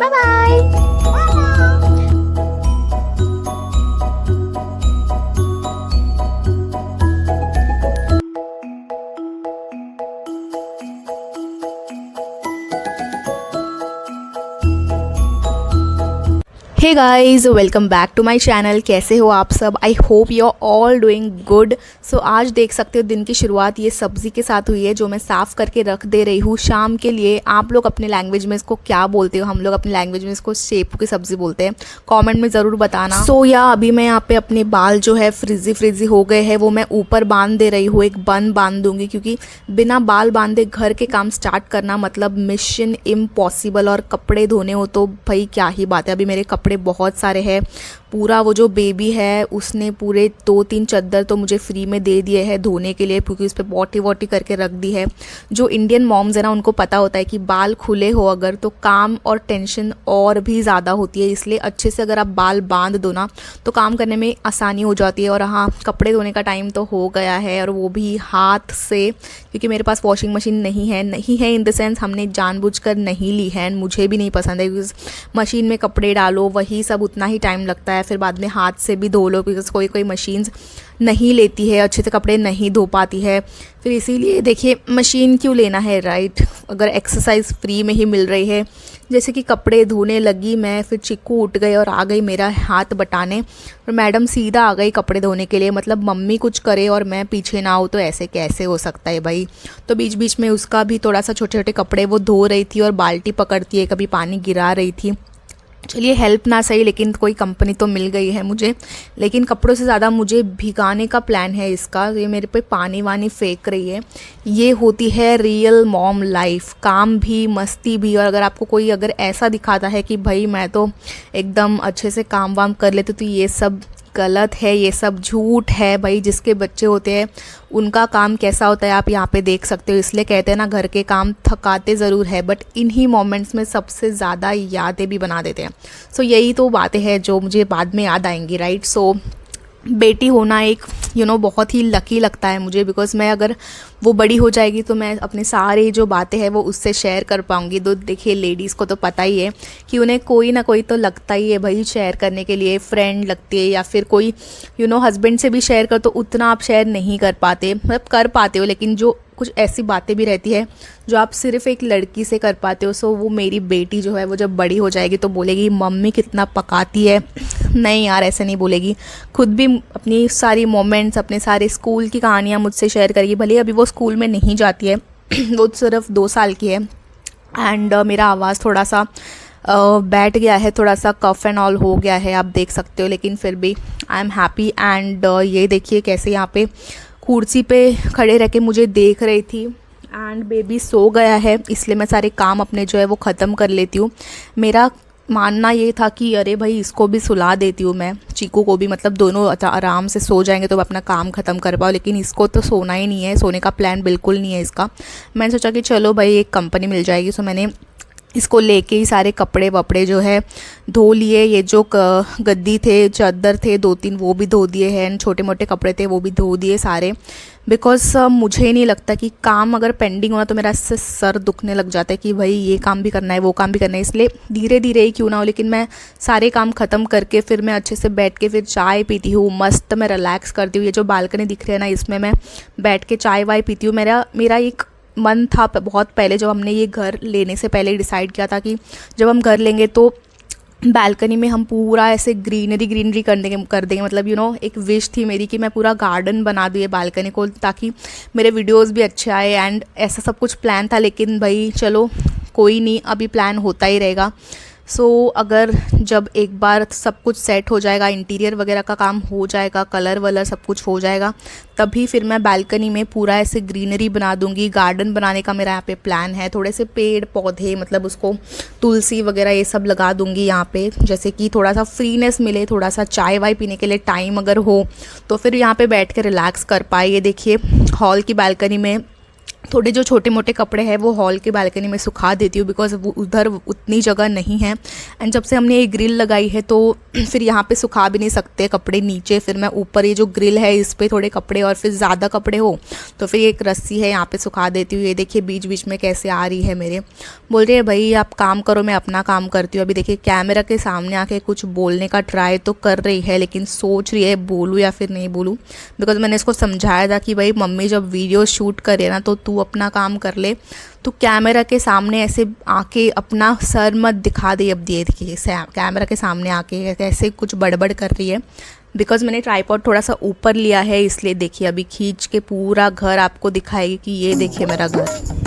Bye bye. Hey guys, welcome back to my channel. कैसे हो आप सब? I hope you are all doing good. So आज देख सकते हो दिन की शुरुआत ये सब्ज़ी के साथ हुई है जो मैं साफ़ करके रख दे रही हूँ शाम के लिए। आप लोग अपने लैंग्वेज में इसको क्या बोलते हो? हम लोग अपने लैंग्वेज में इसको शेपू की सब्ज़ी बोलते हैं। कमेंट में ज़रूर बताना। सो या अभी मैं यहाँ पे अपने बाल जो है फ्रिजी हो गए हैं, वो मैं ऊपर बांध दे रही हूँ। एक बन बांध दूँगी क्योंकि बिना बाल बांधे घर के काम स्टार्ट करना मतलब मिशन इम्पॉसिबल। और कपड़े धोने हो तो भाई क्या ही बात है। अभी मेरे कपड़े बहुत सारे हैं। पूरा वो जो बेबी है उसने पूरे 2-3 चद्दर तो मुझे फ्री में दे दिए हैं धोने के लिए, क्योंकि उस पर पॉटी वॉटी करके रख दी है। जो इंडियन मॉम्स है ना, उनको पता होता है कि बाल खुले हो अगर तो काम और टेंशन और भी ज़्यादा होती है। इसलिए अच्छे से अगर आप बाल बांध दो ना तो काम करने में आसानी हो जाती है। और हाँ, कपड़े धोने का टाइम तो हो गया है, और वो भी हाथ से, क्योंकि मेरे पास वॉशिंग मशीन नहीं है इन द सेंस हमने जानबूझकर नहीं ली है। मुझे भी नहीं पसंद है बिकॉज मशीन में कपड़े डालो वही सब उतना ही टाइम लगता है, फिर बाद में हाथ से भी धो लो बिकॉज कोई मशीन्स नहीं लेती है, अच्छे से कपड़े नहीं धो पाती है। फिर इसीलिए देखिए मशीन क्यों लेना है, राइट? अगर एक्सरसाइज फ्री में ही मिल रही है। जैसे कि कपड़े धोने लगी मैं, फिर चिक्कू उठ गए और आ गई मेरा हाथ बटाने, और मैडम सीधा आ गई कपड़े धोने के लिए। मतलब मम्मी कुछ करे और मैं पीछे ना हो तो ऐसे कैसे हो सकता है भाई। तो बीच बीच में उसका भी थोड़ा सा छोटे छोटे कपड़े वो धो रही थी और बाल्टी पकड़ती है, कभी पानी गिरा रही थी। चलिए हेल्प ना सही, लेकिन कोई कंपनी तो मिल गई है मुझे। लेकिन कपड़ों से ज़्यादा मुझे भिगाने का प्लान है इसका। ये मेरे पे पानी वानी फेंक रही है। ये होती है रियल मॉम लाइफ, काम भी मस्ती भी। और अगर आपको कोई अगर ऐसा दिखाता है कि भाई मैं तो एकदम अच्छे से काम वाम कर लेती, तो ये सब गलत है, ये सब झूठ है भाई। जिसके बच्चे होते हैं उनका काम कैसा होता है आप यहाँ पे देख सकते हो। इसलिए कहते हैं ना, घर के काम थकाते ज़रूर है बट इन्हीं मोमेंट्स में सबसे ज़्यादा यादें भी बना देते हैं। सो यही तो बातें हैं जो मुझे बाद में याद आएंगी, राइट? सो बेटी होना एक बहुत ही लकी लगता है मुझे, बिकॉज़ मैं अगर वो बड़ी हो जाएगी तो मैं अपने सारे जो बातें हैं वो उससे शेयर कर पाऊँगी। तो देखिए लेडीज़ को तो पता ही है कि उन्हें कोई ना कोई तो लगता ही है भाई शेयर करने के लिए। फ्रेंड लगती है या फिर कोई हस्बैंड से भी शेयर कर, तो उतना आप शेयर नहीं कर पाते, मतलब कर पाते हो, लेकिन जो कुछ ऐसी बातें भी रहती है जो आप सिर्फ एक लड़की से कर पाते हो। सो वो मेरी बेटी जो है वो जब बड़ी हो जाएगी तो बोलेगी मम्मी कितना पकाती है। नहीं यार, ऐसे नहीं बोलेगी। खुद भी अपनी सारी मोमेंट्स, अपने सारे स्कूल की कहानियाँ मुझसे शेयर करेगी। भले अभी वो स्कूल में नहीं जाती है वो सिर्फ 2 साल की है। एंड मेरा आवाज़ थोड़ा सा बैठ गया है, थोड़ा सा कफ एंड ऑल हो गया है, आप देख सकते हो। लेकिन फिर भी आई एम हैप्पी। एंड ये देखिए कैसे यहाँ पे कुर्सी पे खड़े रह के मुझे देख रही थी। एंड बेबी सो गया है, इसलिए मैं सारे काम अपने जो है वो ख़त्म कर लेती हूँ। मेरा मानना ये था कि अरे भाई इसको भी सुला देती हूँ मैं, चीकू को भी, मतलब दोनों आराम से सो जाएंगे तो अपना काम ख़त्म कर पाओ। लेकिन इसको तो सोना ही नहीं है, सोने का प्लान बिल्कुल नहीं है इसका। मैंने सोचा कि चलो भाई एक कंपनी मिल जाएगी। सो मैंने इसको लेके ही सारे कपड़े वपड़े जो है धो लिए। ये जो गद्दी थे, चादर थे 2-3 वो भी धो दिए हैं। छोटे मोटे कपड़े थे वो भी धो दिए सारे। बिकॉज मुझे नहीं लगता कि काम अगर पेंडिंग होना तो मेरा इससे सर दुखने लग जाता है कि भाई ये काम भी करना है वो काम भी करना है। इसलिए धीरे धीरे ही क्यों ना हो, लेकिन मैं सारे काम ख़त्म करके फिर मैं अच्छे से बैठ के फिर चाय पीती हूँ। मस्त मैं रिलैक्स करती हूँ। ये जो बालकनी दिख रही है ना, इसमें मैं बैठ के चाय वाय पीती हूँ। मेरा एक मन था बहुत पहले, जब हमने ये घर लेने से पहले डिसाइड किया था कि जब हम घर लेंगे तो बालकनी में हम पूरा ऐसे ग्रीनरी कर देंगे। मतलब एक विश थी मेरी कि मैं पूरा गार्डन बना दूँ ये बालकनी को, ताकि मेरे वीडियोस भी अच्छे आए। एंड ऐसा सब कुछ प्लान था, लेकिन भाई चलो कोई नहीं, अभी प्लान होता ही रहेगा। सो अगर जब एक बार सब कुछ सेट हो जाएगा, इंटीरियर वगैरह का काम हो जाएगा, कलर वलर सब कुछ हो जाएगा, तभी फिर मैं बालकनी में पूरा ऐसे ग्रीनरी बना दूंगी। गार्डन बनाने का मेरा यहाँ पे प्लान है। थोड़े से पेड़ पौधे, मतलब उसको तुलसी वगैरह ये सब लगा दूंगी यहाँ पे, जैसे कि थोड़ा सा फ्रीनेस मिले, थोड़ा सा चाय वाय पीने के लिए टाइम अगर हो तो फिर यहाँ पे बैठ के रिलैक्स कर पाए। ये देखिए हॉल की बालकनी में थोड़े जो छोटे मोटे कपड़े हैं वो हॉल के बालकनी में सुखा देती हूँ, बिकॉज़ वो उधर उतनी जगह नहीं है। एंड जब से हमने ये ग्रिल लगाई है तो फिर यहाँ पे सुखा भी नहीं सकते कपड़े नीचे, फिर मैं ऊपर ये जो ग्रिल है इस पर थोड़े कपड़े, और फिर ज़्यादा कपड़े हो तो फिर एक रस्सी है यहाँ पे सुखा देती हूँ। ये देखिए बीच बीच में कैसे आ रही है मेरे, बोल रही है भाई आप काम करो मैं अपना काम करती हूँ। अभी देखिए कैमरा के सामने आके कुछ बोलने का ट्राई तो कर रही है, लेकिन सोच रही है बोलूँ या फिर नहीं बोलूँ, बिकॉज मैंने इसको समझाया था कि भाई मम्मी जब वीडियो शूट करे ना तो तू अपना काम कर ले, तो कैमरा के सामने ऐसे आके अपना सर मत दिखा दे। अब देखिए कैमरा के सामने आके ऐसे कुछ बड़बड़ कर रही है, बिकॉज मैंने ट्राइपॉड थोड़ा सा ऊपर लिया है इसलिए। देखिए अभी खींच के पूरा घर आपको दिखाएगी कि ये देखिए मेरा घर।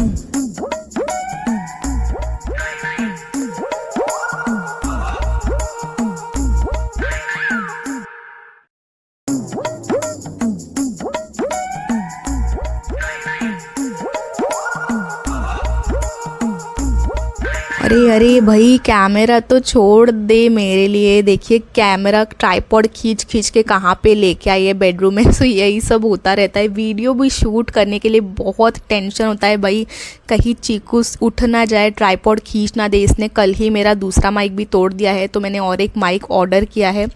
अरे अरे भाई कैमरा तो छोड़ दे मेरे लिए। देखिए कैमरा ट्राइपॉड खींच खींच के कहाँ पे लेके आई है बेडरूम में। सो यही सब होता रहता है। वीडियो भी शूट करने के लिए बहुत टेंशन होता है भाई, कहीं चीकू उठ ना जाए, ट्राइपॉड खींच ना दे। इसने कल ही मेरा दूसरा माइक भी तोड़ दिया है, तो मैंने और एक माइक ऑर्डर किया है।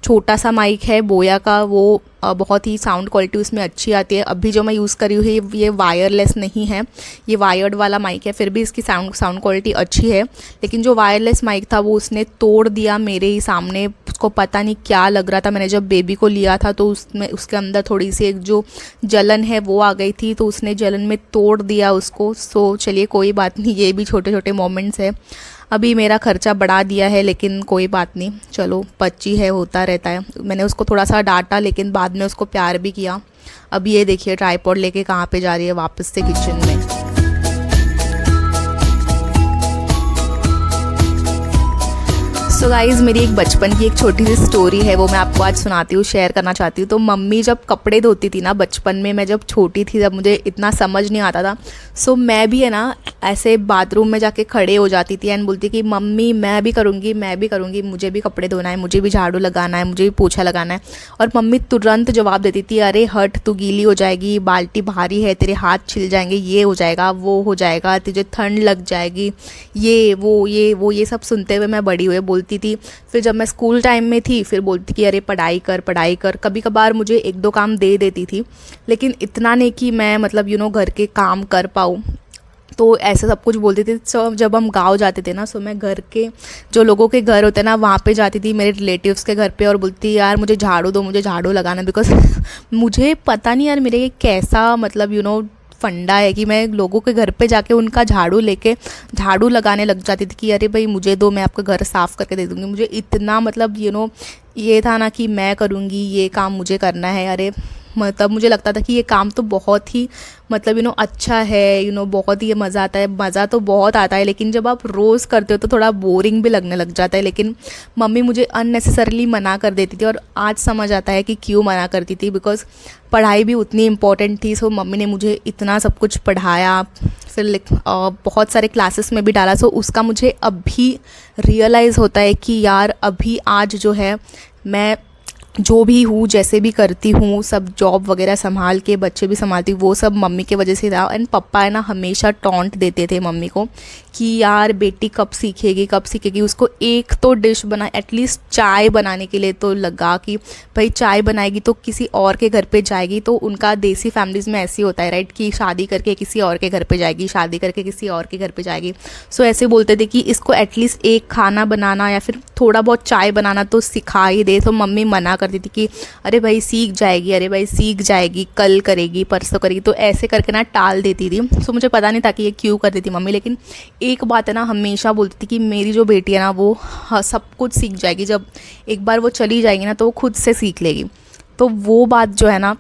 छोटा सा माइक है बोया का, वो बहुत ही साउंड क्वालिटी उसमें अच्छी आती है। अभी जो मैं यूज़ कर रही हूँ ये वायरलेस नहीं है, ये वायर्ड वाला माइक है, फिर भी इसकी साउंड क्वालिटी अच्छी है। लेकिन जो वायरलेस माइक था वो उसने तोड़ दिया मेरे ही सामने। उसको पता नहीं क्या लग रहा था, मैंने जब बेबी को लिया था तो उसमें उसके अंदर थोड़ी सी एक जो जलन है वो आ गई थी, तो उसने जलन में तोड़ दिया उसको। सो चलिए कोई बात नहीं, ये भी छोटे छोटे मोमेंट्स है। अभी मेरा खर्चा बढ़ा दिया है लेकिन कोई बात नहीं, चलो बच्ची है, होता रहता है। मैंने उसको थोड़ा सा डांटा लेकिन बाद में उसको प्यार भी किया। अभी ये देखिए ट्राइपॉड लेके कहाँ पे जा रही है, वापस से किचन में। सो गाइज़ मेरी एक बचपन की एक छोटी सी स्टोरी है, वो मैं आपको आज सुनाती हूँ, शेयर करना चाहती हूँ। तो मम्मी जब कपड़े धोती थी ना बचपन में, मैं जब छोटी थी, जब मुझे इतना समझ नहीं आता था, सो मैं भी है ना ऐसे बाथरूम में जाके खड़े हो जाती थी एंड बोलती कि मम्मी मैं भी करूँगी, मुझे भी कपड़े धोना है, मुझे भी झाड़ू लगाना है, मुझे भी पोछा लगाना है। और मम्मी तुरंत जवाब देती थी, अरे हट तू गीली हो जाएगी, बाल्टी भारी है, तेरे हाथ छिल जाएंगे, ये हो जाएगा, वो हो जाएगा, तुझे ठंड लग जाएगी, ये सब सुनते हुए मैं बड़ी हुई बोलती थी। फिर जब मैं स्कूल टाइम में थी फिर बोलती कि अरे पढ़ाई कर। कभी कभार मुझे एक दो काम दे देती थी, लेकिन इतना नहीं कि मैं मतलब घर के काम कर पाऊँ, तो ऐसे सब कुछ बोलती थी। सो जब हम गांव जाते थे ना, सो मैं घर के जो लोगों के घर होते हैं ना वहाँ पे जाती थी, मेरे रिलेटिव्स के घर पे, और बोलती यार मुझे झाड़ू दो, मुझे झाड़ू लगाना। बिकॉज मुझे पता नहीं यार मेरे कैसा मतलब फंडा है कि मैं लोगों के घर पे जाके उनका झाड़ू लेके झाड़ू लगाने लग जाती थी कि अरे भाई मुझे दो, मैं आपका घर साफ़ करके दे दूँगी। मुझे इतना मतलब ये था ना कि मैं करूँगी, ये काम मुझे करना है। अरे मतलब मुझे लगता था कि ये काम तो बहुत ही मतलब अच्छा है, बहुत ही मज़ा आता है, मज़ा तो बहुत आता है, लेकिन जब आप रोज़ करते हो तो थोड़ा बोरिंग भी लगने लग जाता है। लेकिन मम्मी मुझे अननेसेसरली मना कर देती थी, और आज समझ आता है कि क्यों मना करती थी, बिकॉज़ पढ़ाई भी उतनी इम्पॉर्टेंट थी। सो मम्मी ने मुझे इतना सब कुछ पढ़ाया, फिर बहुत सारे क्लासेस में भी डाला। सो उसका मुझे अभी रियलाइज़ होता है कि यार अभी आज जो है मैं जो भी हूँ, जैसे भी करती हूँ, सब जॉब वगैरह संभाल के, बच्चे भी संभालती हूँ, वो सब मम्मी की वजह से था। एंड पापा है ना हमेशा टॉन्ट देते थे मम्मी को कि यार बेटी कब सीखेगी। उसको एक तो डिश बना, एटलीस्ट चाय बनाने के लिए तो लगा कि भाई चाय बनाएगी तो किसी और के घर पे जाएगी। तो उनका देसी फैमिलीज़ में ऐसे होता है राइट, कि शादी करके किसी और के घर पे जाएगी, शादी करके किसी और के घर पे जाएगी। सो ऐसे बोलते थे कि इसको एटलीस्ट एक खाना बनाना या फिर थोड़ा बहुत चाय बनाना तो सिखा ही दे। तो मम्मी मना करती थी कि अरे भाई सीख जाएगी, कल करेगी, परसों करेगी, तो ऐसे करके ना टाल देती थी। सो मुझे पता नहीं था कि ये क्यों करती थी मम्मी, लेकिन एक बात है ना हमेशा बोलती थी कि मेरी जो बेटी है ना वो सब कुछ सीख जाएगी, जब एक बार वो चली जाएगी ना तो वो खुद से सीख लेगी। तो वो बात जो है ना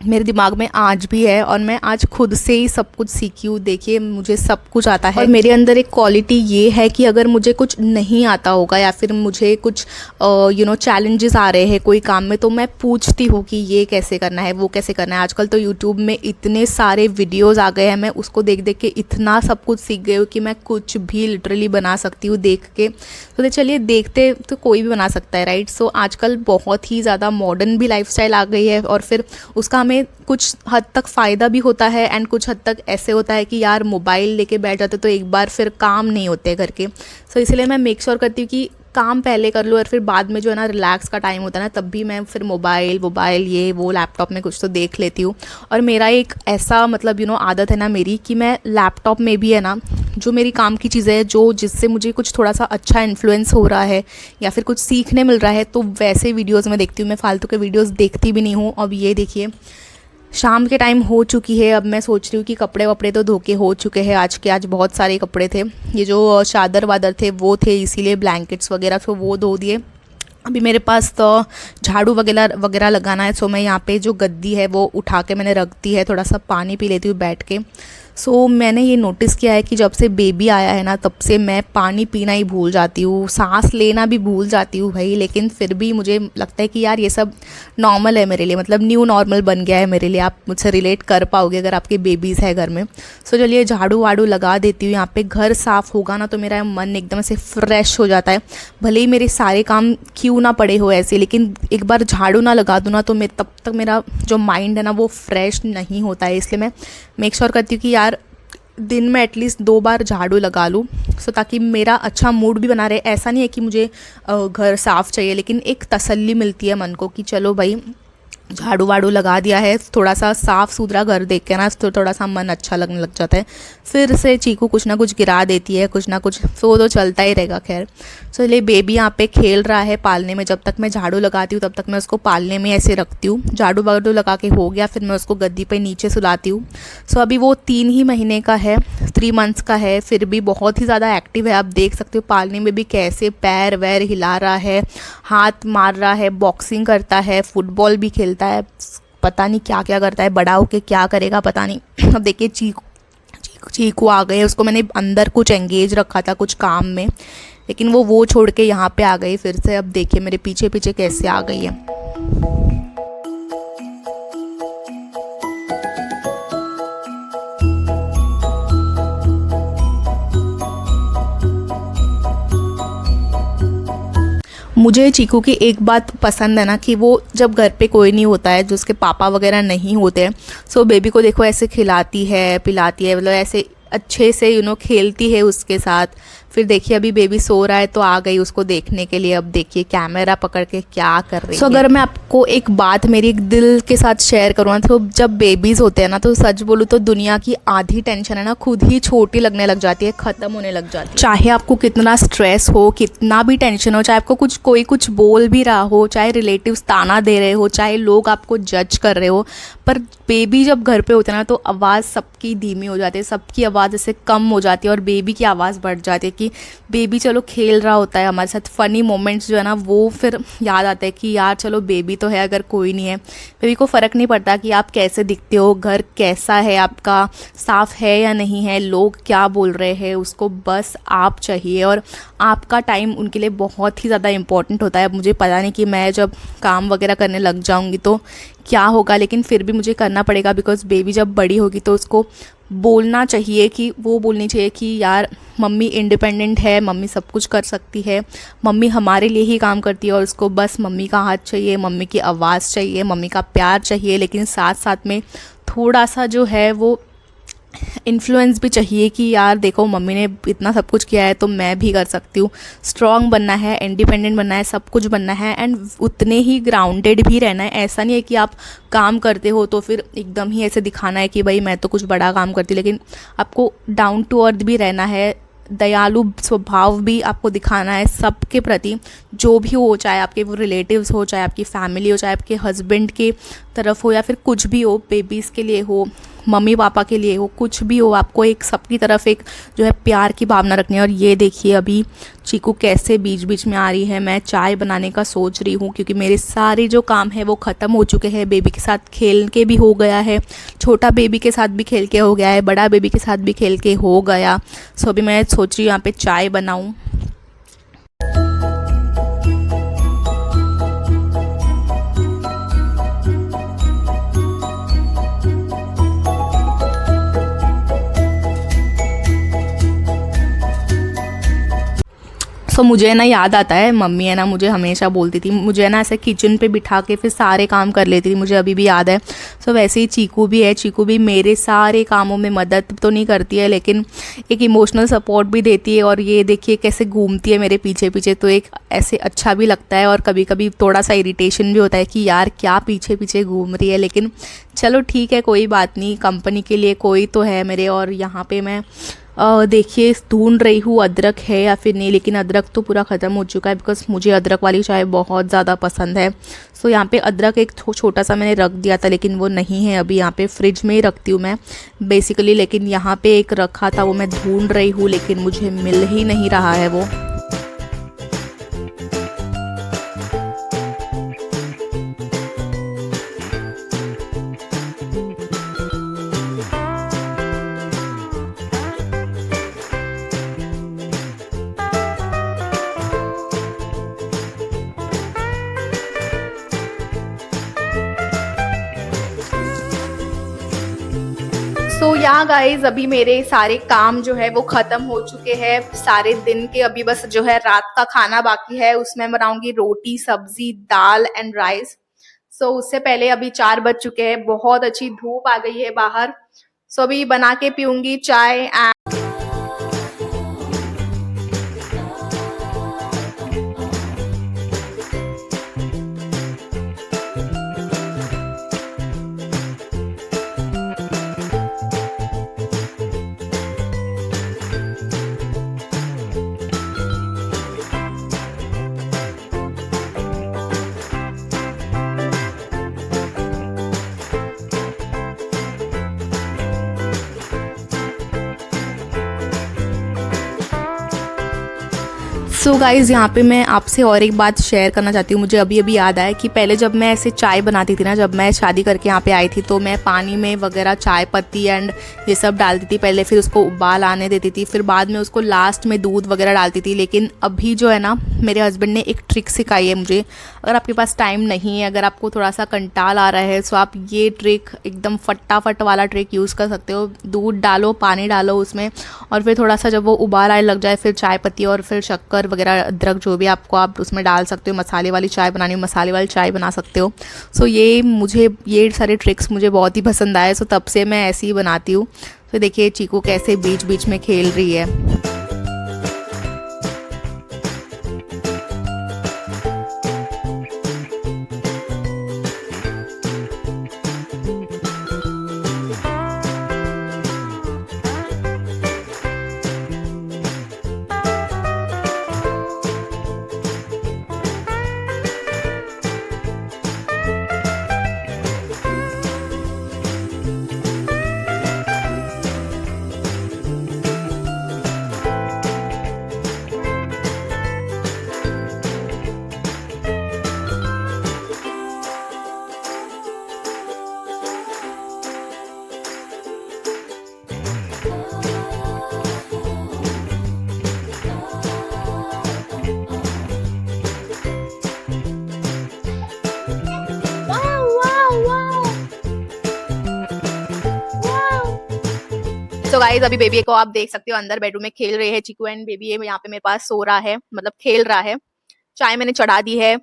मेरे दिमाग में आज भी है, और मैं आज खुद से ही सब कुछ सीखी हूँ। देखिए मुझे सब कुछ आता है, और मेरे अंदर एक क्वालिटी ये है कि अगर मुझे कुछ नहीं आता होगा या फिर मुझे कुछ चैलेंजेस आ रहे हैं कोई काम में, तो मैं पूछती हूँ कि ये कैसे करना है, वो कैसे करना है। आजकल तो यूट्यूब में इतने सारे वीडियोज़ आ गए हैं, मैं उसको देख देख के इतना सब कुछ सीख गई हूँ कि मैं कुछ भी लिटरली बना सकती हूँ देख के। तो चलिए देखते तो कोई भी बना सकता है राइट। सो आजकल बहुत ही ज़्यादा मॉडर्न भी लाइफस्टाइल आ गई है, और फिर उसका हमें हमें कुछ हद तक फ़ायदा भी होता है एंड कुछ हद तक ऐसे होता है कि यार मोबाइल लेके बैठ जाते तो एक बार फिर काम नहीं होते घर के। सो इसलिए मैं मेक श्योर करती हूँ कि काम पहले कर लो और फिर बाद में जो है ना रिलैक्स का टाइम होता है ना, तब भी मैं फिर मोबाइल ये वो लैपटॉप में कुछ तो देख लेती हूँ। और मेरा एक ऐसा मतलब आदत है ना मेरी कि मैं लैपटॉप में भी है ना जो मेरी काम की चीज़ें हैं, जो जिससे मुझे कुछ थोड़ा सा अच्छा इन्फ्लुएंस हो रहा है या फिर कुछ सीखने मिल रहा है, तो वैसे वीडियोज़ मैं देखती हूँ। मैं फालतू के वीडियोज़ देखती भी नहीं हूँ। अब ये देखिए शाम के टाइम हो चुकी है। अब मैं सोच रही हूँ कि कपड़े वपड़े तो धो के हो चुके हैं आज बहुत सारे कपड़े थे। ये जो चादर वादर थे वो थे, इसीलिए ब्लैंकेट्स वगैरह तो वो धो दिए। अभी मेरे पास तो झाड़ू वगैरह वगैरह लगाना है। सो मैं यहाँ पे जो गद्दी है वो उठा के मैंने रख दी है, थोड़ा सा पानी पी लेती हूँ बैठ के। सो मैंने ये नोटिस किया है कि जब से बेबी आया है ना, तब से मैं पानी पीना ही भूल जाती हूँ, सांस लेना भी भूल जाती हूँ भाई। लेकिन फिर भी मुझे लगता है कि यार ये सब नॉर्मल है मेरे लिए, मतलब न्यू नॉर्मल बन गया है मेरे लिए। आप मुझसे रिलेट कर पाओगे अगर आपके बेबीज़ है घर में। सो चलिए झाड़ू वाड़ू लगा देती हूँ। यहाँ पे घर साफ़ होगा ना तो मेरा मन एकदम से फ्रेश हो जाता है। भले ही मेरे सारे काम क्यों ना पड़े हो ऐसे, लेकिन एक बार झाड़ू ना लगा दूँ ना तो मैं तब तक मेरा जो माइंड है ना वो फ्रेश नहीं होता है। इसलिए मैं मेक श्योर करती हूँ कि यार दिन में एटलीस्ट 2 बार झाड़ू लगा लूँ, सो ताकि मेरा अच्छा मूड भी बना रहे। ऐसा नहीं है कि मुझे घर साफ़ चाहिए, लेकिन एक तसल्ली मिलती है मन को कि चलो भाई झाड़ू वाड़ू लगा दिया है, थोड़ा सा साफ़ सुथरा घर देख के ना तो थोड़ा सा मन अच्छा लगने लग जाता है। फिर से चीकू कुछ ना कुछ गिरा देती है, कुछ ना कुछ, तो चलता ही रहेगा। खैर सो ये बेबी यहाँ पे खेल रहा है पालने में। जब तक मैं झाड़ू लगाती हूँ तब तक मैं उसको पालने में ऐसे रखती हूँ। झाड़ू वाड़ू लगा के हो गया, फिर मैं उसको गद्दी पे नीचे सुलाती हूँ। सो अभी वो 3 ही महीने का है, 3 मंथ्स का है, फिर भी बहुत ही ज़्यादा एक्टिव है। आप देख सकते हो पालने में भी कैसे पैर वैर हिला रहा है, हाथ मार रहा है, बॉक्सिंग करता है, फुटबॉल भी खेलता है, पता नहीं क्या क्या करता है। बड़ा होके क्या करेगा पता नहीं। अब देखिए चीकू आ गए। उसको मैंने अंदर कुछ एंगेज रखा था कुछ काम में, लेकिन वो छोड़ के यहाँ पे आ गई फिर से। अब देखिए मेरे पीछे पीछे कैसे आ गई है। मुझे चीकू की एक बात पसंद है ना कि वो जब घर पे कोई नहीं होता है, जो उसके पापा वगैरह नहीं होते हैं, सो बेबी को देखो ऐसे खिलाती है पिलाती है, मतलब ऐसे अच्छे से खेलती है उसके साथ। फिर देखिए अभी बेबी सो रहा है तो आ गई उसको देखने के लिए। अब देखिए कैमरा पकड़ के क्या कर रही है। अगर मैं आपको एक बात मेरी एक दिल के साथ शेयर करूँ तो जब बेबीज़ होते हैं ना, तो सच बोलूँ तो दुनिया की आधी टेंशन है ना खुद ही छोटी लगने लग जाती है, ख़त्म होने लग जाती है। चाहे आपको कितना स्ट्रेस हो, कितना भी टेंशन हो, चाहे आपको कोई कुछ बोल भी रहा हो, चाहे रिलेटिव्स ताना दे रहे हो, चाहे लोग आपको जज कर रहे हो, पर बेबी जब घर पे होते हैं ना तो आवाज़ सबकी धीमी हो जाती है, सबकी आवाज़ ऐसे कम हो जाती है और बेबी की आवाज़ बढ़ जाती है। कि बेबी चलो खेल रहा होता है हमारे साथ, फ़नी मोमेंट्स जो है ना वो फिर याद आता है कि यार चलो बेबी तो है, अगर कोई नहीं है। बेबी को फ़र्क नहीं पड़ता कि आप कैसे दिखते हो, घर कैसा है आपका, साफ़ है या नहीं है, लोग क्या बोल रहे हैं, उसको बस आप चाहिए। और आपका टाइम उनके लिए बहुत ही ज़्यादा इम्पॉर्टेंट होता है। अब मुझे पता नहीं कि मैं जब काम वगैरह करने लग जाऊँगी तो क्या होगा, लेकिन फिर भी मुझे करना पड़ेगा। बिकॉज़ बेबी जब बड़ी होगी तो उसको बोलना चाहिए कि वो बोलनी चाहिए कि यार मम्मी इंडिपेंडेंट है, मम्मी सब कुछ कर सकती है, मम्मी हमारे लिए ही काम करती है और उसको बस मम्मी का हाथ चाहिए, मम्मी की आवाज़ चाहिए, मम्मी का प्यार चाहिए। लेकिन साथ साथ में थोड़ा सा जो है वो इन्फ्लुएंस भी चाहिए कि यार देखो मम्मी ने इतना सब कुछ किया है तो मैं भी कर सकती हूँ। स्ट्रॉन्ग बनना है, इंडिपेंडेंट बनना है, सब कुछ बनना है एंड उतने ही ग्राउंडेड भी रहना है। ऐसा नहीं है कि आप काम करते हो तो फिर एकदम ही ऐसे दिखाना है कि भाई मैं तो कुछ बड़ा काम करती, लेकिन आपको डाउन टू अर्थ भी रहना है, दयालु स्वभाव भी आपको दिखाना है सबके प्रति, जो भी हो, चाहे आपके वो रिलेटिव्स हो, चाहे आपकी फैमिली हो, चाहे आपके हस्बैंड के तरफ हो या फिर कुछ भी हो, बेबीज़ के लिए हो, मम्मी पापा के लिए हो, कुछ भी हो, आपको एक सबकी तरफ एक जो है प्यार की भावना रखनी है। और ये देखिए अभी चीकू कैसे बीच बीच में आ रही है। मैं चाय बनाने का सोच रही हूँ क्योंकि मेरे सारे जो काम है वो ख़त्म हो चुके हैं। बेबी के साथ खेल के भी हो गया है, छोटा बेबी के साथ भी खेल के हो गया है, बड़ा बेबी के साथ भी खेल के हो गया। सो अभी मैं सोच रही हूँ यहाँ पे चाय बनाऊँ। सो सो मुझे है ना याद आता है, मम्मी है ना मुझे हमेशा बोलती थी, मुझे है ना ऐसे किचन पे बिठा के फिर सारे काम कर लेती थी, मुझे अभी भी याद है। सो वैसे ही चीकू भी है, चीकू भी मेरे सारे कामों में मदद तो नहीं करती है लेकिन एक इमोशनल सपोर्ट भी देती है। और ये देखिए कैसे घूमती है मेरे पीछे पीछे, तो एक ऐसे अच्छा भी लगता है और कभी कभी थोड़ा सा इरिटेशन भी होता है कि यार क्या पीछे पीछे घूम रही है, लेकिन चलो ठीक है, कोई बात नहीं, कंपनी के लिए कोई तो है मेरे। और यहाँ पे मैं देखिए ढूंढ रही हूँ अदरक है या फिर नहीं, लेकिन अदरक तो पूरा ख़त्म हो चुका है बिकॉज़ मुझे अदरक वाली चाय बहुत ज़्यादा पसंद है। सो यहाँ पे अदरक एक छोटा सा मैंने रख दिया था लेकिन वो नहीं है अभी, यहाँ पे फ्रिज में ही रखती हूँ मैं बेसिकली, लेकिन यहाँ पे एक रखा था वो मैं ढूंढ रही हूँ लेकिन मुझे मिल ही नहीं रहा है वो। सो या गाइज अभी मेरे सारे काम जो है वो ख़त्म हो चुके हैं सारे दिन के। अभी बस जो है रात का खाना बाकी है, उसमें बनाऊंगी रोटी सब्जी दाल एंड राइस। सो उससे पहले अभी 4 बज चुके हैं, बहुत अच्छी धूप आ गई है बाहर। सो अभी बना के पीऊंगी चाय। सो गाइज़ यहाँ पे मैं आपसे और एक बात शेयर करना चाहती हूँ। मुझे अभी अभी याद आया कि पहले जब मैं ऐसे चाय बनाती थी ना, जब मैं शादी करके यहाँ पे आई थी, तो मैं पानी में वगैरह चाय पत्ती एंड ये सब डालती थी पहले, फिर उसको उबाल आने देती थी, फिर बाद में उसको लास्ट में दूध वगैरह डालती थी। लेकिन अभी जो है ना मेरे हस्बैंड ने एक ट्रिक सिखाई है मुझे। अगर आपके पास टाइम नहीं है, अगर आपको थोड़ा सा कंटाल आ रहा है, तो आप ये ट्रिक एकदम फटाफट वाला ट्रिक यूज़ कर सकते हो। दूध डालो, पानी डालो उसमें, और फिर थोड़ा सा जब वो उबाल आने लग जाए फिर चाय पत्ती और फिर शक्कर वगैरह अदरक जो भी आपको आप उसमें डाल सकते हो। मसाले वाली चाय बनानी हो मसाले वाली चाय बना सकते हो। सो ये सारे ट्रिक्स मुझे बहुत ही पसंद आए, सो तब से मैं ऐसे ही बनाती हूँ। तो देखिए चीकू कैसे बीच बीच में खेल रही है। तो गाइज अभी बेबी को आप देख सकते हो अंदर बेडरूम में खेल रहे हैं। चिकू एंड बेबी यहाँ पे मेरे पास सो रहा है, मतलब खेल रहा है। चाय मैंने चढ़ा दी है।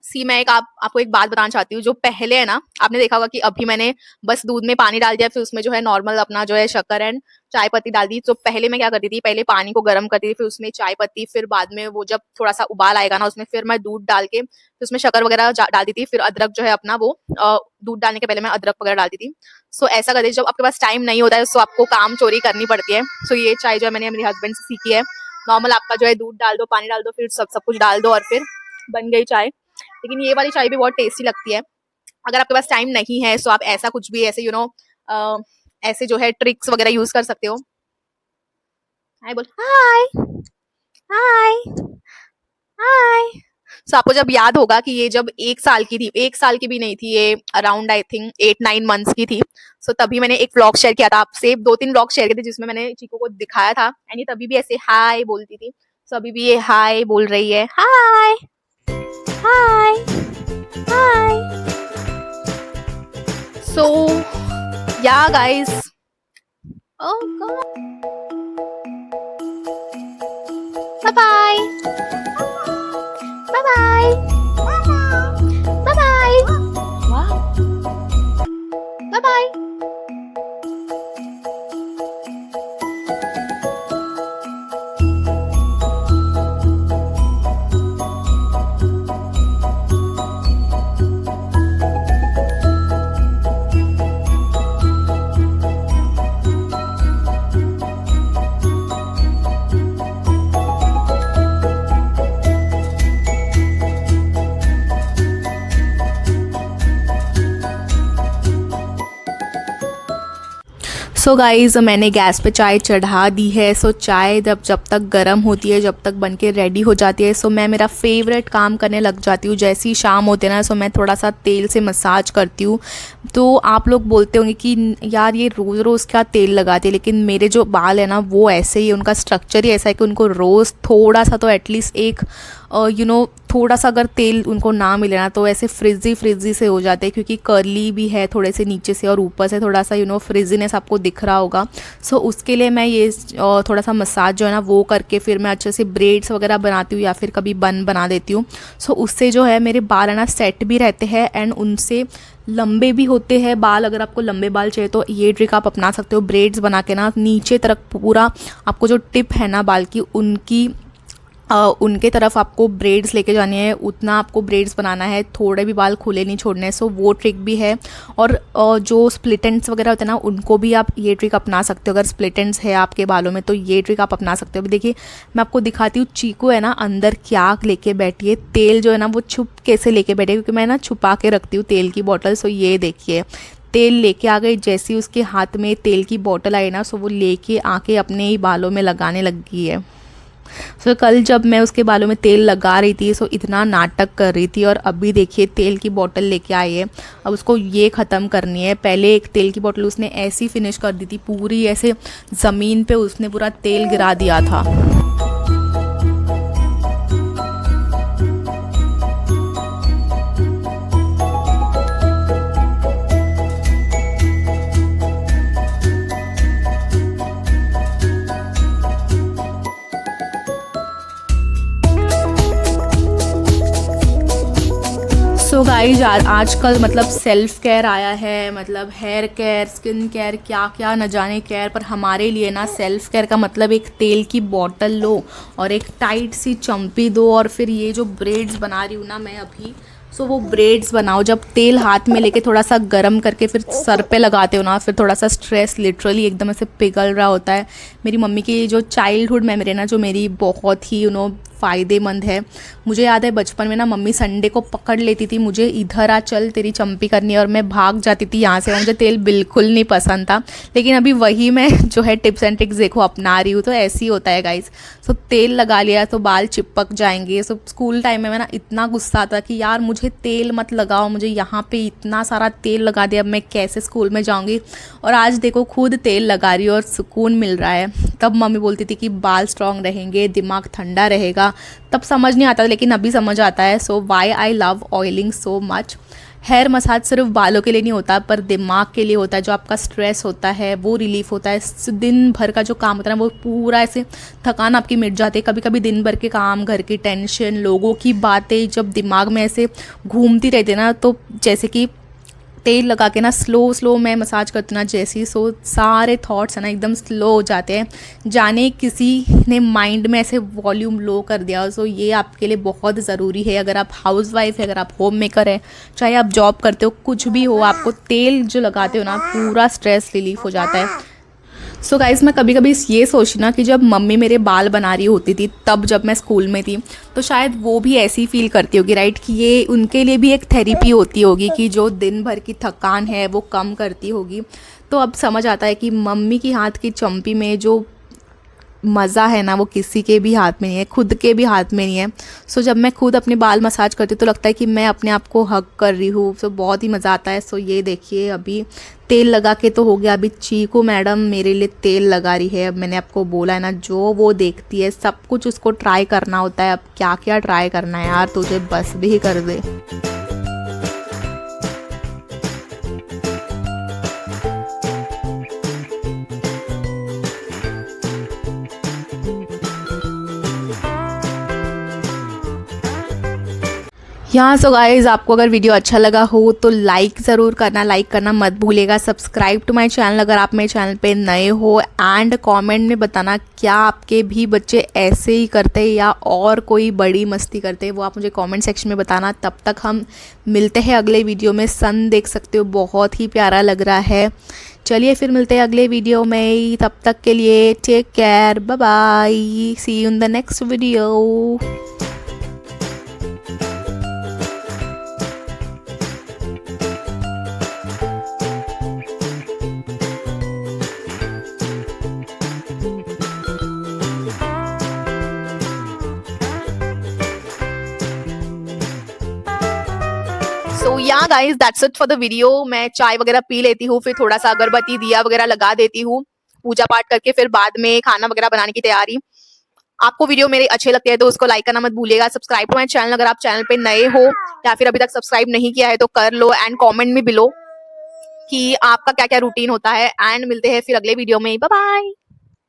सी मैं आपको एक बात बताना चाहती हूँ। जो पहले है ना, आपने देखा होगा कि अभी मैंने बस दूध में पानी डाल दिया, फिर उसमें जो है नॉर्मल अपना जो है शक्कर एंड चाय पत्ती डाल दी। तो पहले मैं क्या करती थी, पहले पानी को गर्म करती थी, फिर उसमें चाय पत्ती, फिर बाद में वो जब थोड़ा सा उबाल आएगा ना उसमें फिर मैं दूध डाल के फिर उसमें शक्कर वगैरह डालती थी, फिर अदरक जो है अपना वो दूध डालने के पहले मैं अदरक वगैरह डालती थी। सो ऐसा करती थी। जब आपके पास टाइम नहीं होता है तो आपको काम चोरी करनी पड़ती है। सो ये चाय जो है मैंने मेरे हस्बैंड से सीखी है। नॉर्मल आपका जो है दूध डाल दो, पानी डाल दो, फिर सब कुछ डाल दो और फिर बन गई चाय। लेकिन ये वाली चाय भी बहुत टेस्टी लगती है। अगर आपके पास टाइम नहीं है तो आप ऐसा कुछ भी ऐसे ऐसे जो है ट्रिक्स वगैरह यूज कर सकते हो। हाय बोल, हाय हाय हाय। सो आपको जब याद होगा कि ये जब 1 साल की थी, 1 साल की भी नहीं थी ये, अराउंड आई थिंक 8-9 मंथ्स की थी। सो तभी मैंने एक व्लॉग शेयर किया था आपसे, 2-3 व्लॉग शेयर किए थे जिसमें मैंने चीकू को दिखाया था एंड ये तभी भी ऐसे हाय बोलती थी। सो अभी भी ये हाय बोल रही है, हाय हाय hi. So yeah guys, oh God, bye bye. Bye bye bye bye bye. So guys मैंने गैस पे चाय चढ़ा दी है। सो चाय जब तक गर्म होती है, जब तक बन के रेडी हो जाती है, सो मैं मेरा फेवरेट काम करने लग जाती हूँ। जैसे ही शाम होते हैं ना, सो मैं थोड़ा सा तेल से मसाज करती हूँ। तो आप लोग बोलते होंगे कि यार ये रोज़ रोज़ क्या तेल लगाती है, लेकिन मेरे जो बाल है ना वो ऐसे ही, उनका स्ट्रक्चर ही ऐसा है कि उनको रोज़ थोड़ा सा तो एटलीस्ट एक थोड़ा सा अगर तेल उनको ना मिले ना तो ऐसे फ्रिजी से हो जाते हैं, क्योंकि कर्ली भी है थोड़े से नीचे से और ऊपर से थोड़ा सा फ्रिजीनेस आपको दिख रहा होगा। सो उसके लिए मैं ये थोड़ा सा मसाज जो है ना वो करके फिर मैं अच्छे से ब्रेड्स वगैरह बनाती हूँ या फिर कभी बन बना देती हूँ। सो उससे जो है मेरे बाल है ना सेट भी रहते हैं एंड उनसे लंबे भी होते हैं बाल। अगर आपको लंबे बाल चाहिए तो ये ट्रिक आप अपना सकते हो। ब्रेड्स बना के ना नीचे तरफ पूरा आपको जो टिप है ना बाल की उनके तरफ आपको ब्रेड्स लेके जानी है, उतना आपको ब्रेड्स बनाना है, थोड़े भी बाल खुले नहीं छोड़ने हैं। सो वो ट्रिक भी है। और जो स्प्लिट एंड्स वगैरह होते हैं ना उनको भी आप ये ट्रिक अपना सकते हो। अगर स्प्लिट एंड्स है आपके बालों में तो ये ट्रिक आप अपना सकते हो। अभी देखिए मैं आपको दिखाती हूँ, चीकू है ना अंदर क्या लेके बैठी है, तेल जो है ना वो छुप कैसे लेके बैठे, क्योंकि मैं ना छुपा के रखती हूँ तेल की बॉटल। सो ये देखिए तेल लेके आ गई, जैसे उसके हाथ में तेल की बॉटल आई ना, सो वो लेके आके अपने ही बालों में लगाने लग गई है। सो कल जब मैं उसके बालों में तेल लगा रही थी सो इतना नाटक कर रही थी, और अभी देखिए तेल की बोतल लेके आई है। अब उसको ये ख़त्म करनी है। पहले एक तेल की बोतल उसने ऐसी फिनिश कर दी थी, पूरी ऐसे ज़मीन पे उसने पूरा तेल गिरा दिया था। सो गाइज आजकल मतलब सेल्फ केयर आया है, मतलब हेयर केयर, स्किन केयर, क्या क्या न जाने केयर। पर हमारे लिए ना सेल्फ केयर का मतलब एक तेल की बोतल लो और एक टाइट सी चम्पी दो, और फिर ये जो ब्रेड्स बना रही हूँ ना मैं अभी, सो वो ब्रेड्स बनाओ। जब तेल हाथ में लेके थोड़ा सा गर्म करके फिर सर पे लगाते हो ना, फिर थोड़ा सा स्ट्रेस लिटरली एकदम ऐसे पिघल रहा होता है। मेरी मम्मी की जो चाइल्डहुड मेमोरी ना, जो मेरी बहुत ही फ़ायदेमंद है। मुझे याद है बचपन में ना मम्मी संडे को पकड़ लेती थी, मुझे इधर आ चल तेरी चम्पी करनी है, और मैं भाग जाती थी यहाँ से। मुझे तेल बिल्कुल नहीं पसंद था, लेकिन अभी वही मैं जो है टिप्स एंड ट्रिक्स देखो अपना रही हूँ। तो ऐसे ही होता है गाइस। सो तेल लगा लिया तो बाल चिपक जाएंगे। सो स्कूल टाइम में मैं ना इतना गुस्सा आता कि यार मुझे तेल मत लगाओ, मुझे यहाँ पे इतना सारा तेल लगा दिया, अब मैं कैसे स्कूल में जाऊँगी। और आज देखो खुद तेल लगा रही हूँ और सुकून मिल रहा है। तब मम्मी बोलती थी कि बाल स्ट्रॉन्ग रहेंगे, दिमाग ठंडा रहेगा। तब समझ नहीं आता, लेकिन अभी समझ आता है। So why I love oiling so much. Hair massage सिर्फ बालों के लिए नहीं होता, पर दिमाग के लिए होता है। जो आपका स्ट्रेस होता है वो रिलीफ होता है। दिन भर का जो काम होता है ना वो पूरा ऐसे थकान आपकी मिट जाती है। कभी कभी दिन भर के काम, घर की टेंशन, लोगों की बातें जब दिमाग में ऐसे घूमती रहती है ना, तो जैसे कि तेल लगा के ना स्लो मैं मसाज करती हूँ ना जैसी, सो सारे थॉट्स है ना एकदम स्लो हो जाते हैं। जाने किसी ने माइंड में ऐसे वॉल्यूम लो कर दिया। सो ये आपके लिए बहुत ज़रूरी है। अगर आप हाउसवाइफ है, अगर आप होम मेकर है, चाहे आप जॉब करते हो, कुछ भी हो, आपको तेल जो लगाते हो ना पूरा स्ट्रेस रिलीफ हो जाता है। सो गाइज़ मैं कभी कभी ये सोची ना कि जब मम्मी मेरे बाल बना रही होती थी, तब जब मैं स्कूल में थी, तो शायद वो भी ऐसी फील करती होगी, राइट, कि ये उनके लिए भी एक थेरेपी होती होगी कि जो दिन भर की थकान है वो कम करती होगी। तो अब समझ आता है कि मम्मी की हाथ की चम्पी में जो मज़ा है ना वो किसी के भी हाथ में नहीं है, खुद के भी हाथ में नहीं है। सो जब मैं खुद अपने बाल मसाज करती हूँ तो लगता है कि मैं अपने आप को हग कर रही हूँ। सो बहुत ही मज़ा आता है। सो ये देखिए अभी तेल लगा के तो हो गया। अभी चीकू मैडम मेरे लिए तेल लगा रही है। अब मैंने आपको बोला है ना, जो वो देखती है सब कुछ उसको ट्राई करना होता है। अब क्या क्या ट्राई करना है यार, तुझे बस भी कर दे। यहाँ सो गाइज आपको अगर वीडियो अच्छा लगा हो तो लाइक ज़रूर करना, लाइक करना मत भूलिएगा। सब्सक्राइब टू माय चैनल अगर आप मेरे चैनल पे नए हो, एंड कमेंट में बताना क्या आपके भी बच्चे ऐसे ही करते हैं या और कोई बड़ी मस्ती करते हैं, वो आप मुझे कमेंट सेक्शन में बताना। तब तक हम मिलते हैं अगले वीडियो में। सन देख सकते हो बहुत ही प्यारा लग रहा है। चलिए फिर मिलते हैं अगले वीडियो में, तब तक के लिए take care, bye bye, see you in the next video. So yeah guys that's it for the video. मैं चाय वगैरह पी लेती हूँ, फिर थोड़ा सा अगरबत्ती दिया वगैरह लगा देती हूँ, पूजा पाठ करके फिर बाद में खाना वगैरह बनाने की तैयारी। आपको वीडियो मेरे अच्छे लगते हैं तो उसको लाइक करना मत भूलिएगा। सब्सक्राइब टू माय चैनल अगर आप चैनल पे नए हो या फिर अभी तक सब्सक्राइब नहीं किया है तो कर लो, एंड कमेंट में बिलो कि आपका क्या क्या रूटीन होता है। एंड मिलते हैं फिर अगले वीडियो में, बाय बाय।